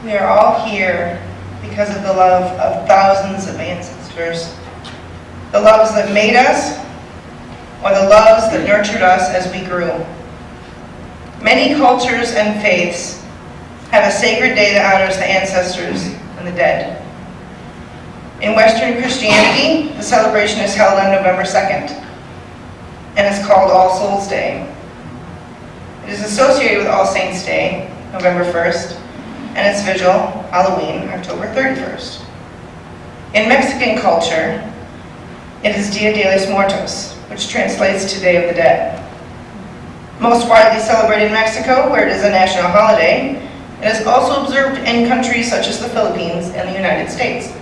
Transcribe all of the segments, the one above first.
We are all here because of the love of thousands of ancestors. The loves that made us, or the loves that nurtured us as we grew. Many cultures and faiths have a sacred day that honors the ancestors and the dead. In Western Christianity, the celebration is held on November 2nd, and is called All Souls Day. It is associated with All Saints Day, November 1st, and its vigil, Halloween, October 31st. In Mexican culture, it is Dia de los Muertos, which translates to Day of the Dead. Most widely celebrated in Mexico, where it is a national holiday, it is also observed in countries such as the Philippines and the United States.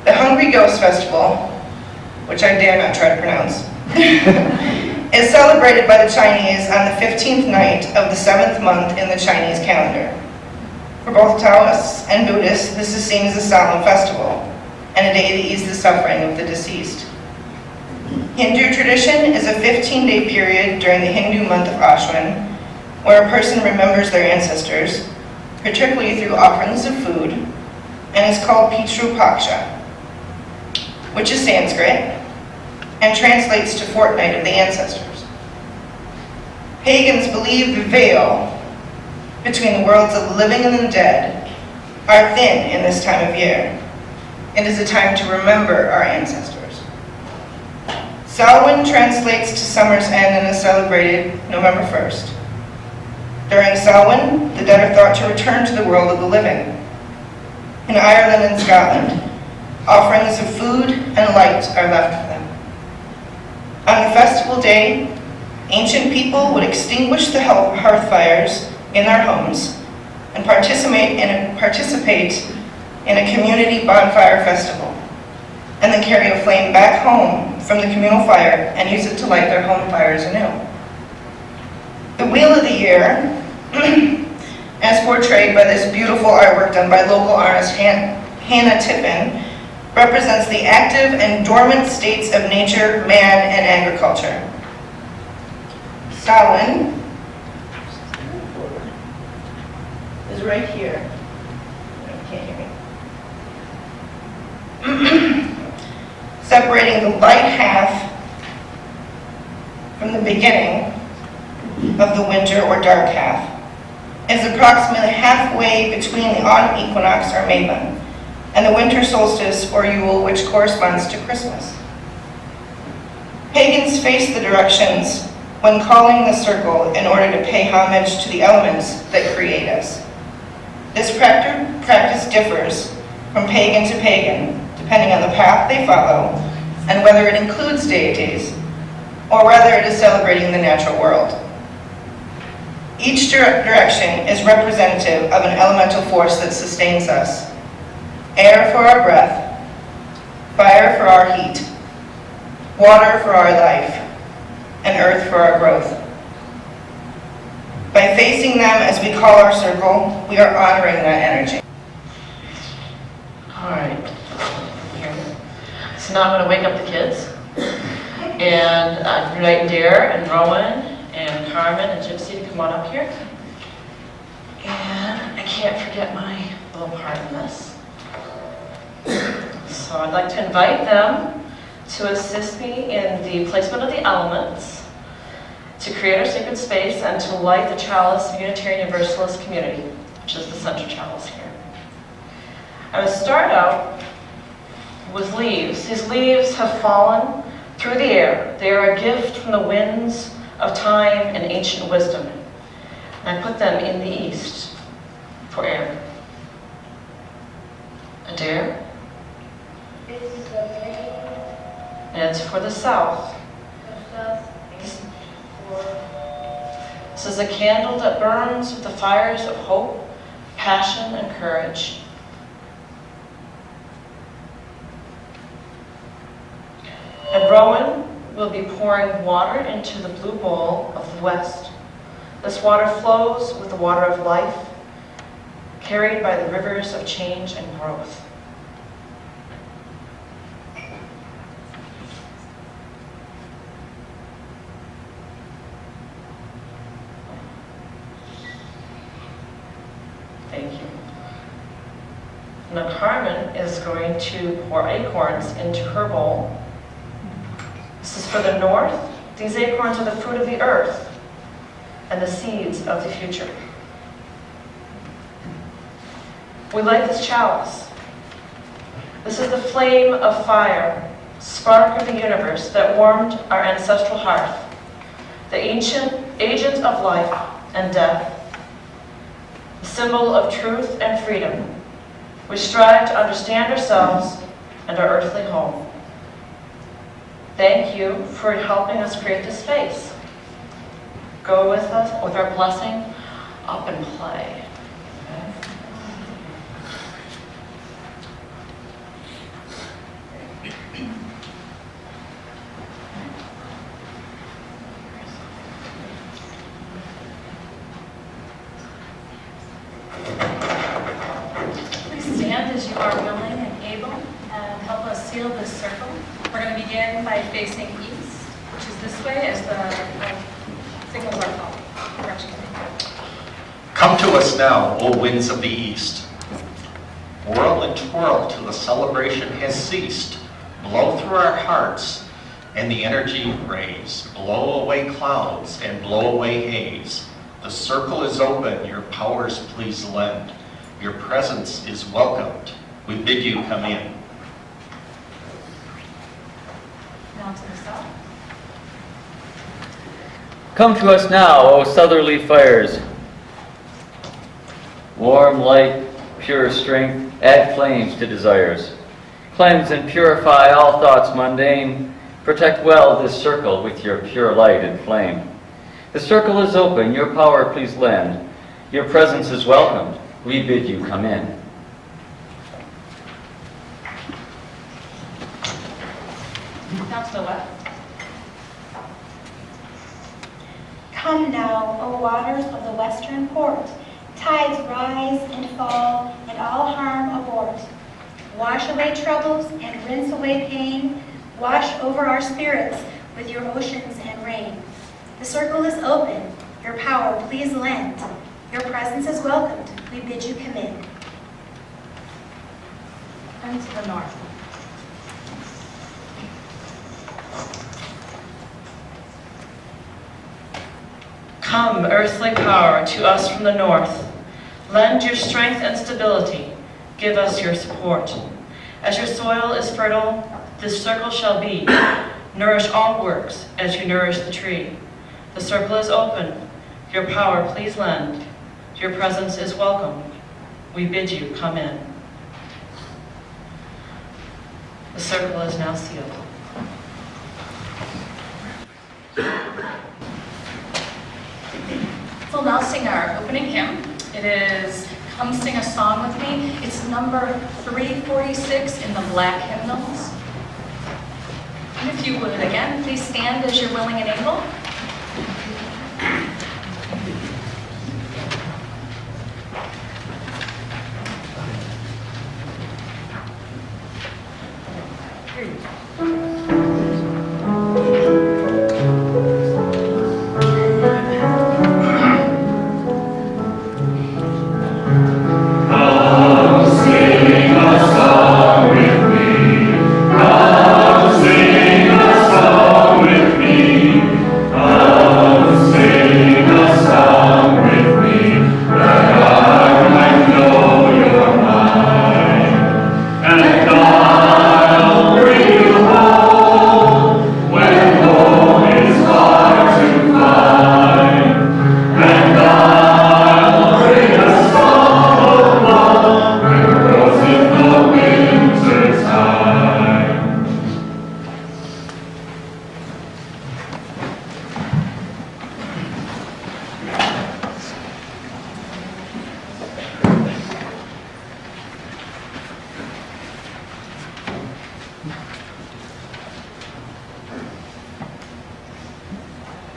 The Hungry Ghost Festival, which I dare not try to pronounce, is celebrated by the Chinese on the 15th night of the 7th month in the Chinese calendar. For both Taoists and Buddhists, this is seen as a solemn festival and a day to ease the suffering of the deceased. Hindu tradition is a 15-day period during the Hindu month of Ashwin, where a person remembers their ancestors, particularly through offerings of food, and is called Pitru Paksha, which is Sanskrit, and translates to Fortnight of the Ancestors. Pagans believe the veil between the worlds of the living and the dead are thin in this time of year. It is a time to remember our ancestors. Samhain translates to summer's end and is celebrated November 1st. During Samhain, the dead are thought to return to the world of the living. In Ireland and Scotland, offerings of food and light are left for them. On the festival day, ancient people would extinguish the hearth fires in their homes and participate in a community bonfire festival, and then carry a flame back home from the communal fire and use it to light their home fires anew. The Wheel of the Year, as portrayed by this beautiful artwork done by local artist Hannah Tippin, represents the active and dormant states of nature, man, and agriculture. Samhain is right here. You can't hear me. Separating the light half from the beginning of the winter or dark half is approximately halfway between the autumn equinox or Mabon and the winter solstice or Yule, which corresponds to Christmas. Pagans face the directions when calling the circle in order to pay homage to the elements that create us. This practice differs from pagan to pagan, depending on the path they follow and whether it includes deities or whether it is celebrating the natural world. Each direction is representative of an elemental force that sustains us. Air for our breath, fire for our heat, water for our life, and earth for our growth. By facing them as we call our circle, we are honoring that energy. All right. So now I'm going to wake up the kids. And invite Dare and Rowan and Carmen and Gypsy to come on up here. And I can't forget my little part in this. So I'd like to invite them to assist me in the placement of the elements, to create our sacred space, and to light the chalice of Unitarian Universalist community, which is the central chalice here. I will start out with leaves. These leaves have fallen through the air. They are a gift from the winds of time and ancient wisdom. And I put them in the east for air. Adair. And it's for the south. This is a candle that burns with the fires of hope, passion, and courage. And Rowan will be pouring water into the blue bowl of the west. This water flows with the water of life, carried by the rivers of change and growth. Thank you. now Carmen is going to pour acorns into her bowl. This is for the north. These acorns are the fruit of the earth and the seeds of the future. We light this chalice. This is the flame of fire, spark of the universe that warmed our ancestral hearth, the ancient agent of life and death, the symbol of truth and freedom. We strive to understand ourselves and our earthly home. Thank you for helping us create this space. Go with us with our blessing up and play. Please stand as you are willing and able and help us seal this circle. We're going to begin by facing east, which is this way as the signals are called. Direction. Come to us now, O winds of the east. Whirl and twirl till the celebration has ceased. Blow through our hearts and the energy rays. Blow away clouds and blow away haze. The circle is open, your powers please lend. Your presence is welcomed. We bid you come in. Now to the south. Come to us now, O southerly fires. Warm light, pure strength, add flames to desires. Cleanse and purify all thoughts mundane. Protect well this circle with your pure light and flame. The circle is open, your power please lend. Your presence is welcomed, we bid you come in. Now to the west. Come now, O waters of the western port, tides rise and fall, and all harm abort. Wash away troubles and rinse away pain. Wash over our spirits with your oceans and rain. The circle is open, your power please lend. Your presence is welcomed, we bid you come in. And to the north. Come, earthly power, to us from the north. Lend your strength and stability. Give us your support. As your soil is fertile, this circle shall be. Nourish all works as you nourish the tree. The circle is open. Your power please lend. Your presence is welcome. We bid you come in. The circle is now sealed. We'll now sing our opening hymn. It is Come Sing a Song With Me. It's number 346 in the black hymnals. And if you would, again, please stand as you're willing and able.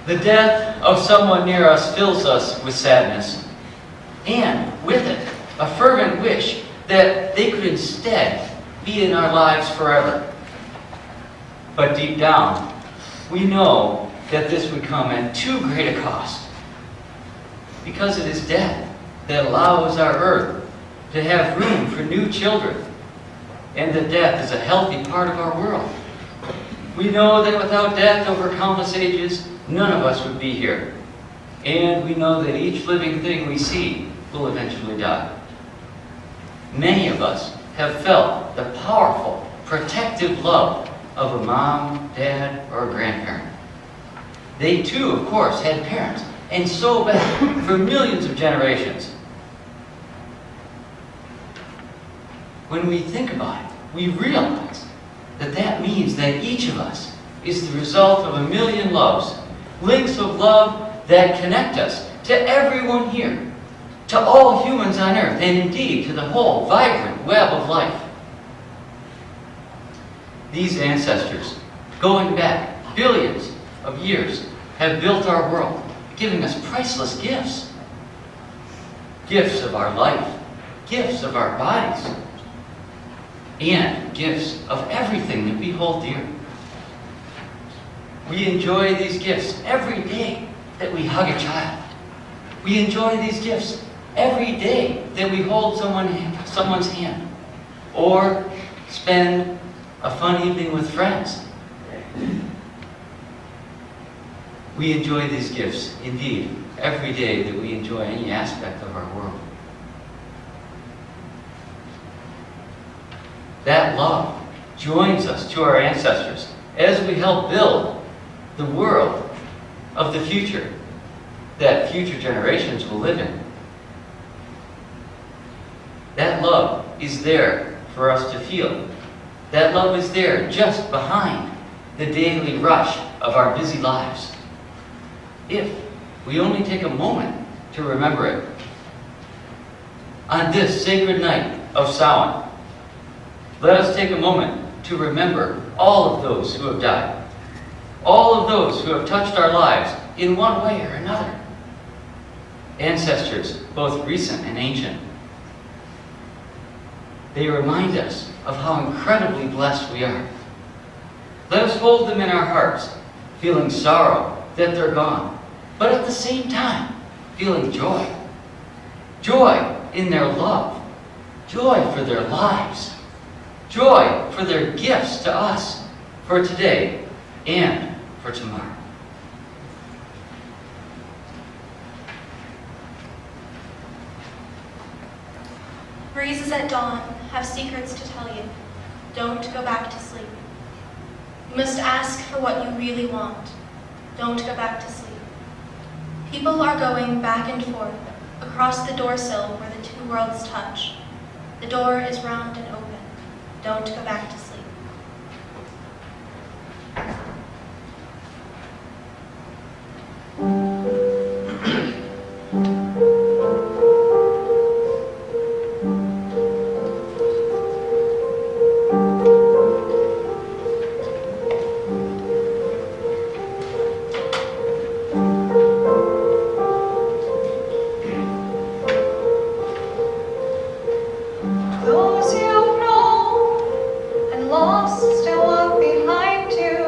The death of someone near us fills us with sadness, and with it, a fervent wish that they could instead be in our lives forever. But deep down, we know that this would come at too great a cost, because it is death that allows our earth to have room for new children, and that death is a healthy part of our world. We know that without death over countless ages, none of us would be here. And we know that each living thing we see will eventually die. Many of us have felt the powerful, protective love of a mom, dad, or a grandparent. They too, of course, had parents, and so back for millions of generations. When we think about it, we realize that that means that each of us is the result of a million loves, links of love that connect us to everyone here, to all humans on earth, and indeed to the whole vibrant web of life. These ancestors, going back billions of years, have built our world, giving us priceless gifts. Gifts of our life, gifts of our bodies, and gifts of everything that we hold dear. We enjoy these gifts every day that we hug a child. We enjoy these gifts every day that we hold someone's hand, or spend a fun evening with friends. We enjoy these gifts, indeed, every day that we enjoy any aspect of our world. That love joins us to our ancestors as we help build the world of the future that future generations will live in. That love is there for us to feel. That love is there just behind the daily rush of our busy lives. If we only take a moment to remember it. On this sacred night of Samhain, let us take a moment to remember all of those who have died, all of those who have touched our lives in one way or another. Ancestors, both recent and ancient. They remind us of how incredibly blessed we are. Let us hold them in our hearts, feeling sorrow that they're gone, but at the same time, feeling joy. Joy in their love, joy for their lives, joy for their gifts to us for today and for tomorrow. Breezes at dawn have secrets to tell you. Don't go back to sleep. You must ask for what you really want. Don't go back to sleep. People are going back and forth across the door sill where the two worlds touch. The door is round and open. Don't go back to sleep. Those you've known and lost still walk behind you.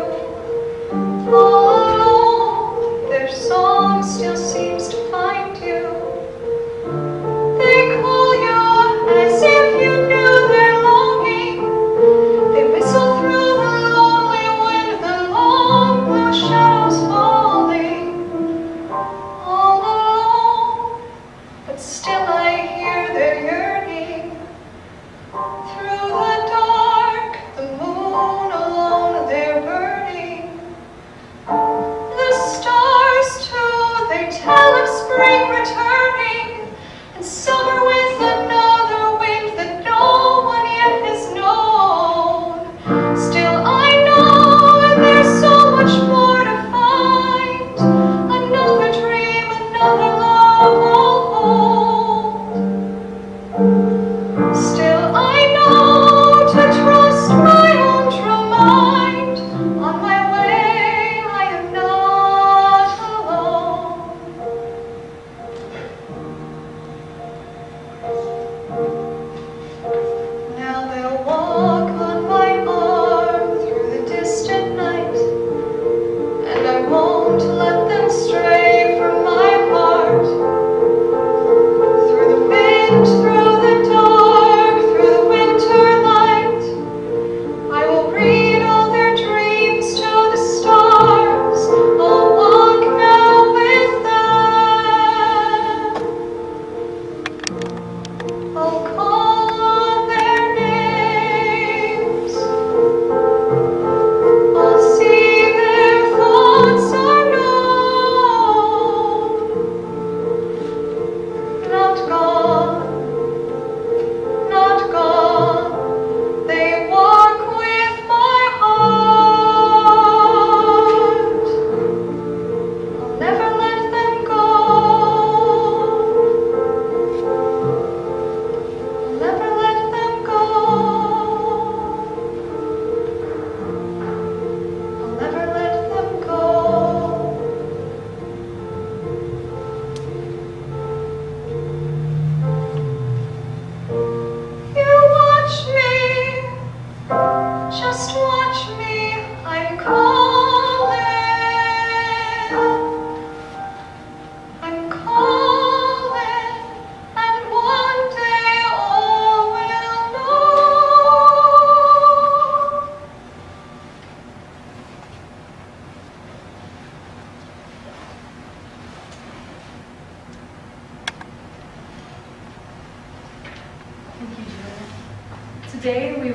All alone, their song still seems to find you. They call you as if you knew their longing. They whistle through the lonely wind, the long blue shadows falling. All alone, but still I hear their yearning. Through the dark, the moon alone, they're burning.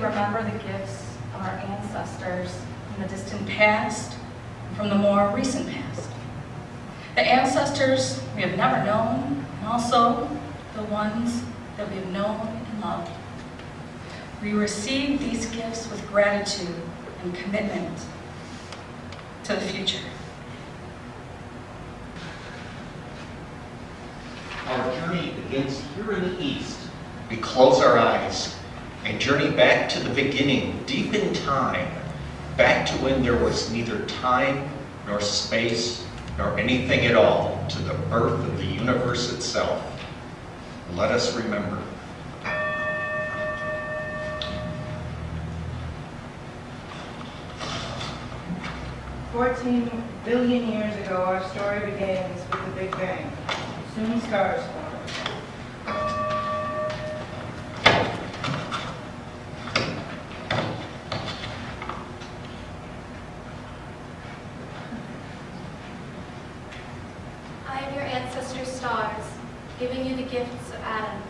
remember the gifts of our ancestors from the distant past and from the more recent past. The ancestors we have never known, and also the ones that we have known and loved. We receive these gifts with gratitude and commitment to the future. Our journey begins here in the East. We close our eyes and journey back to the beginning, deep in time, back to when there was neither time nor space nor anything at all, to the birth of the universe itself. Let us remember. 14 billion years ago, our story begins with the Big Bang. Soon stars formed. I am your ancestor stars, giving you the gifts of atoms.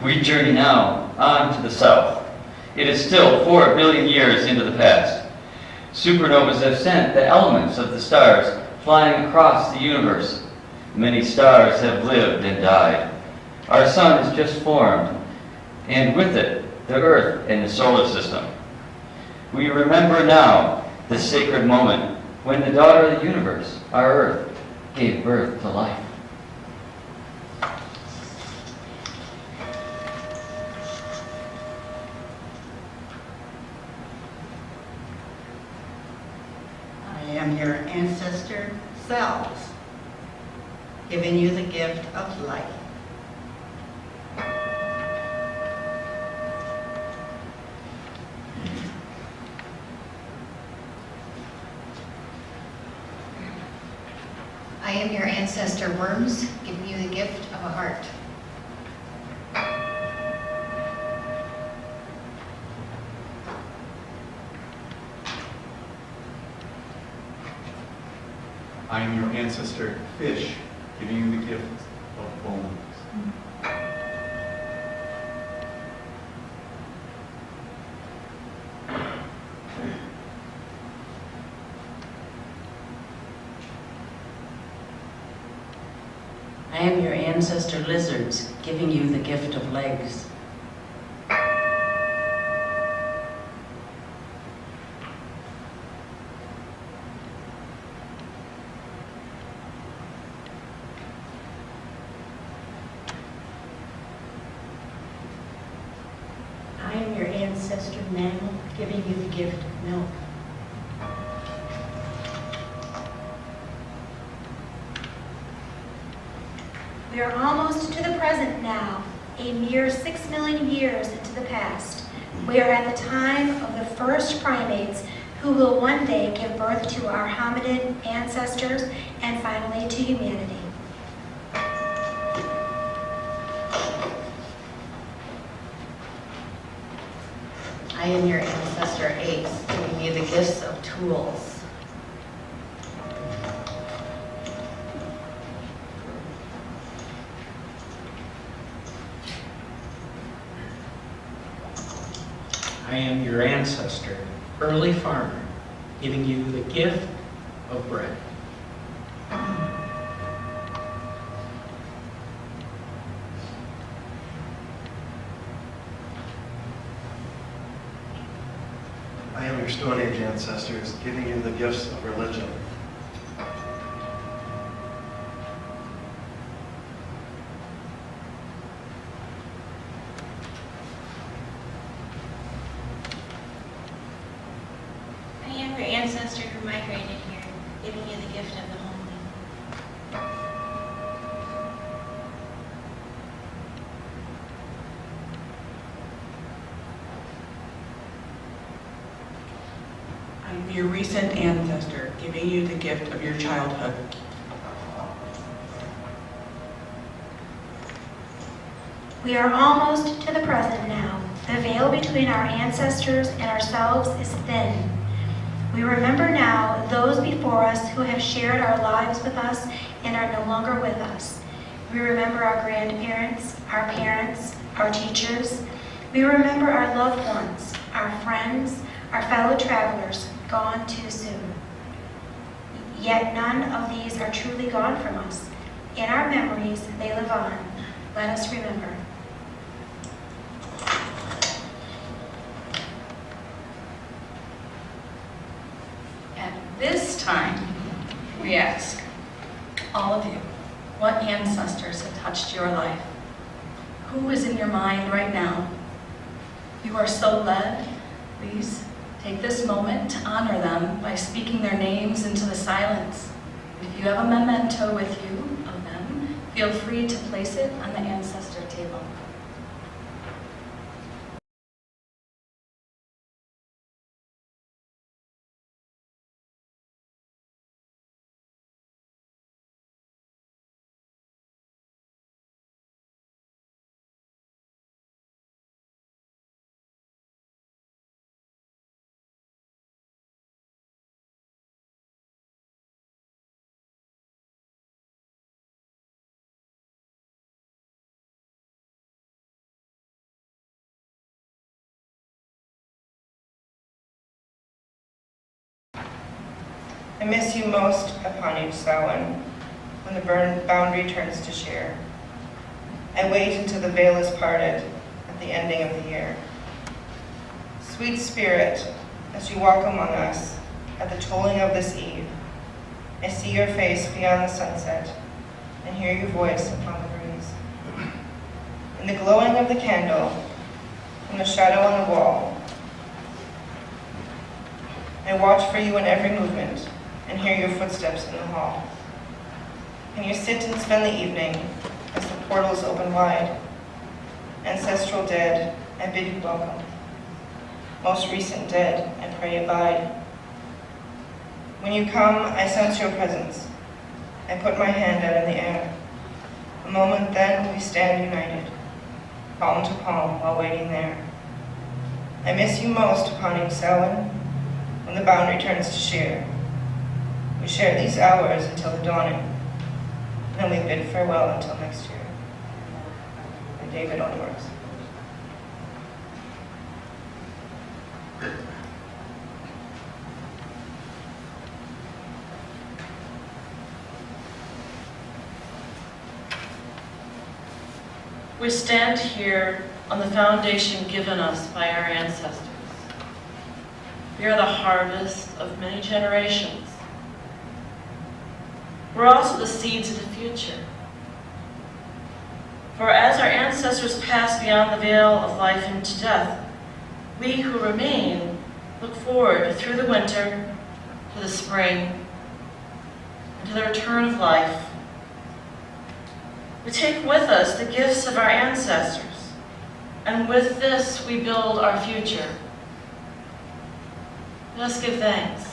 We journey now on to the south. It is still 4 billion years into the past. Supernovas have sent the elements of the stars flying across the universe. Many stars have lived and died. Our sun is just formed, and with it, the Earth and the solar system. We remember now the sacred moment when the daughter of the universe, our Earth, gave birth to life. I am your ancestor selves, giving you the gift of life. I am your ancestor worms, giving you the gift of a heart. I am your ancestor fish, giving you the gift of bones. I am your ancestor lizards, giving you the gift of legs. I am your ancestor mammal, giving you the gift of milk. We are almost to the present now, a mere 6 million years into the past. We are at the time of the first primates who will one day give birth to our hominid ancestors and finally to humanity. I am your ancestor apes, giving you the gifts of tools. I am your ancestor, early farmer, giving you the gift of bread. I am your Stone Age ancestors, giving you the gifts of religion. I am your ancestor who migrated here, giving you the gift of the homely. I'm your recent ancestor, giving you the gift of your childhood. We are almost to the present now. The veil between our ancestors and ourselves is thin. We remember now those before us who have shared our lives with us and are no longer with us. We remember our grandparents, our parents, our teachers. We remember our loved ones, our friends, our fellow travelers, gone too soon. Yet none of these are truly gone from us. In our memories, they live on. Let us remember. At this time, we ask all of you, what ancestors have touched your life? Who is in your mind right now? You are so led. Please take this moment to honor them by speaking their names into the silence. If you have a memento with you of them, feel free to place it on the ancestor table. I miss you most upon each Samhain, when the boundary turns to sheer. I wait until the veil is parted at the ending of the year. Sweet Spirit, as you walk among us at the tolling of this eve, I see your face beyond the sunset and hear your voice upon the breeze. In the glowing of the candle, from the shadow on the wall, I watch for you in every movement and hear your footsteps in the hall. Can you sit and spend the evening as the portals open wide? Ancestral dead, I bid you welcome. Most recent dead, I pray abide. When you come, I sense your presence. I put my hand out in the air. A moment then we stand united, palm to palm while waiting there. I miss you most upon each Samhain, when the boundary turns to sheer. We share these hours until the dawning, then we bid farewell until next year. By David Onwards. We stand here on the foundation given us by our ancestors. We are the harvest of many generations. We're also the seeds of the future. For as our ancestors passed beyond the veil of life into death, we who remain look forward through the winter to the spring and to the return of life. We take with us the gifts of our ancestors, and with this we build our future. Let us give thanks.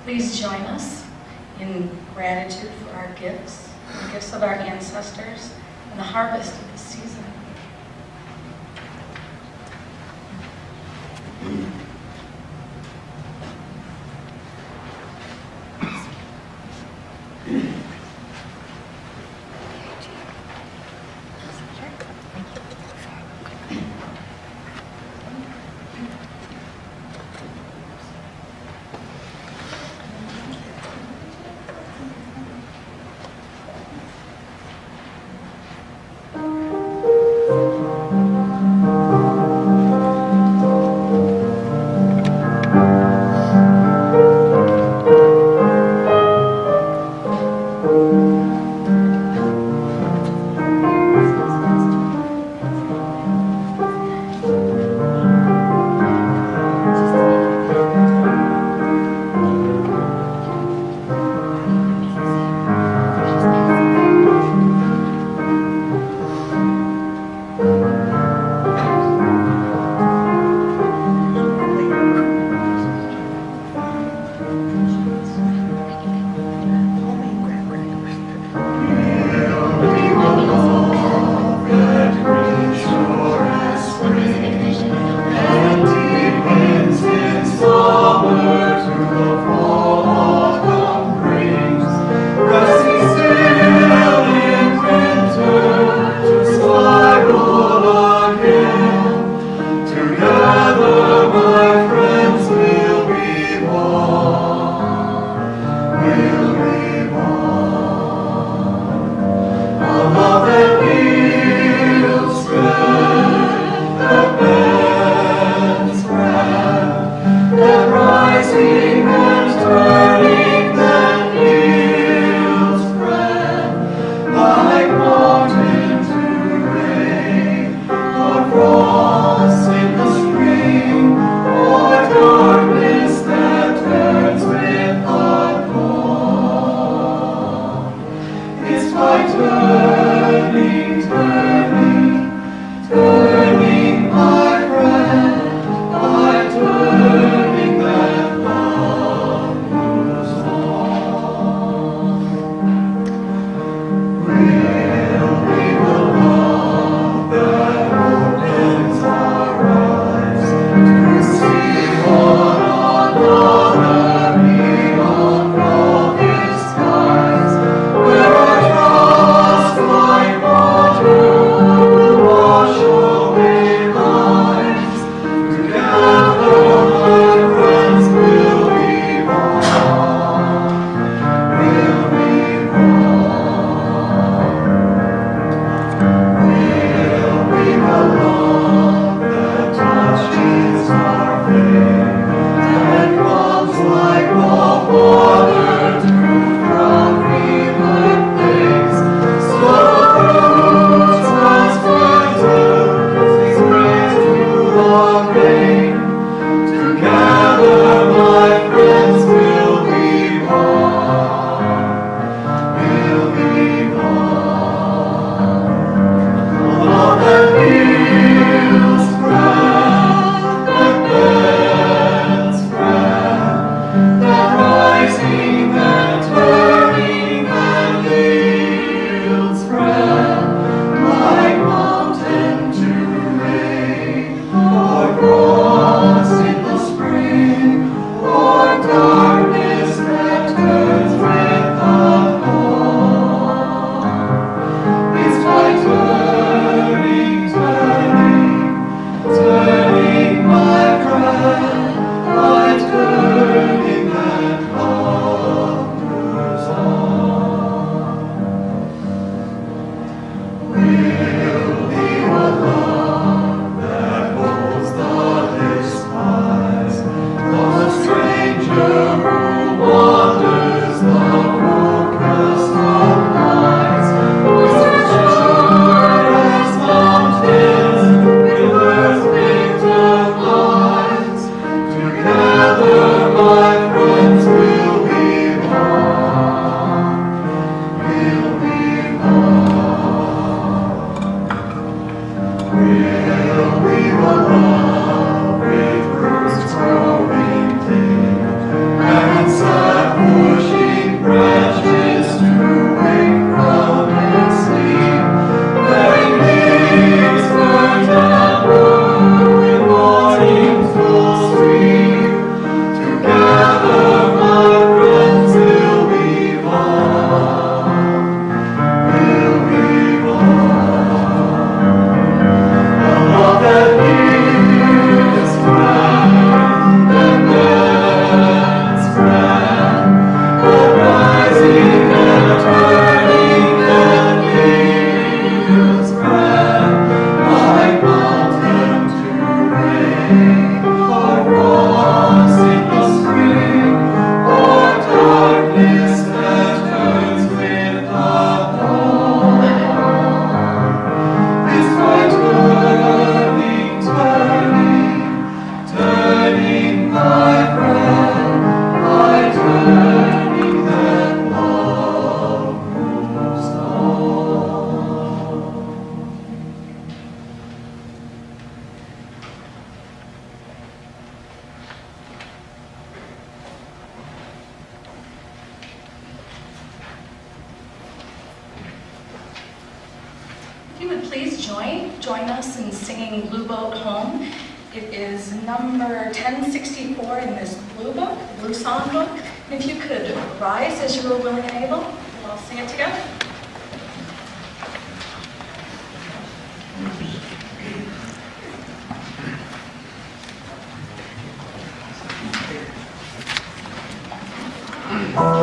Please join us in gratitude for our gifts, the gifts of our ancestors, and the harvest of this season. you would please join us in singing Blue Boat Home. It is number 1064 in this blue book, the blue song book. And if you could rise as you are willing and able, we'll all sing it together. Holy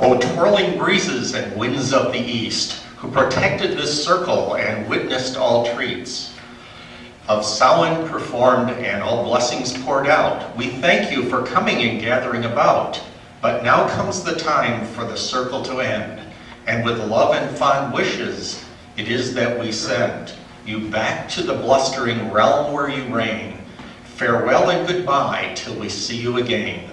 O twirling breezes and winds of the east, who protected this circle and witnessed all treats, of Samhain performed and all blessings poured out, we thank you for coming and gathering about. But now comes the time for the circle to end, and with love and fond wishes, it is that we send you back to the blustering realm where you reign. Farewell and goodbye till we see you again.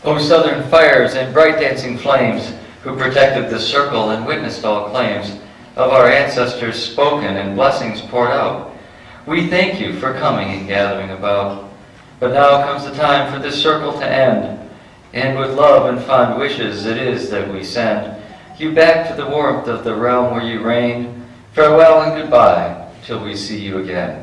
O southern fires and bright dancing flames, who protected this circle and witnessed all claims of our ancestors spoken and blessings poured out, we thank you for coming and gathering about. But now comes the time for this circle to end, and with love and fond wishes it is that we send you back to the warmth of the realm where you reign. Farewell and goodbye till we see you again.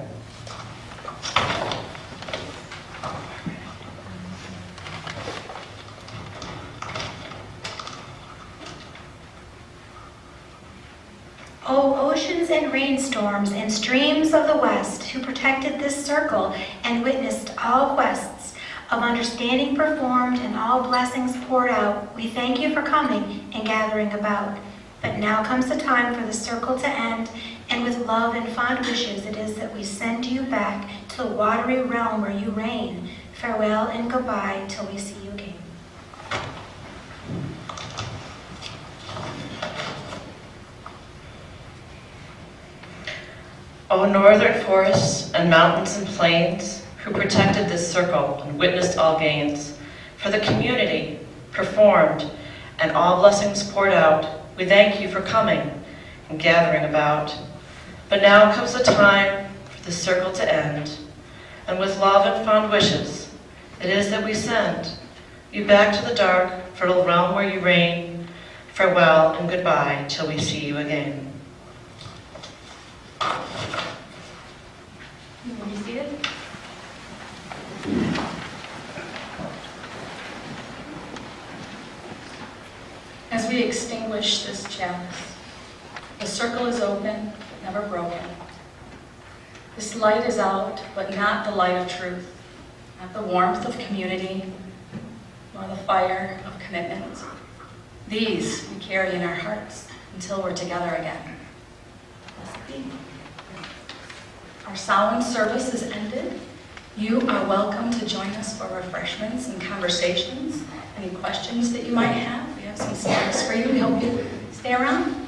O oceans and rainstorms and streams of the west, who protected this circle and witnessed all quests of understanding performed and all blessings poured out, we thank you for coming and gathering about. But now comes the time for the circle to end, and with love and fond wishes it is that we send you back to the watery realm where you reign. Farewell and goodbye till we see you again. O northern forests and mountains and plains, who protected this circle and witnessed all gains, for the community performed and all blessings poured out, we thank you for coming and gathering about. But now comes the time for the circle to end, and with love and fond wishes, it is that we send you back to the dark, fertile realm where you reign. Farewell and goodbye till we see you again. You may be seated. As we extinguish this chalice, the circle is open, never broken. This light is out, but not the light of truth, not the warmth of community, nor the fire of commitment. These we carry in our hearts until we're together again. Blessed be. Our Samhain service is ended. You are welcome to join us for refreshments and conversations. Any questions that you might have, we have some snacks for you. We hope you stay around.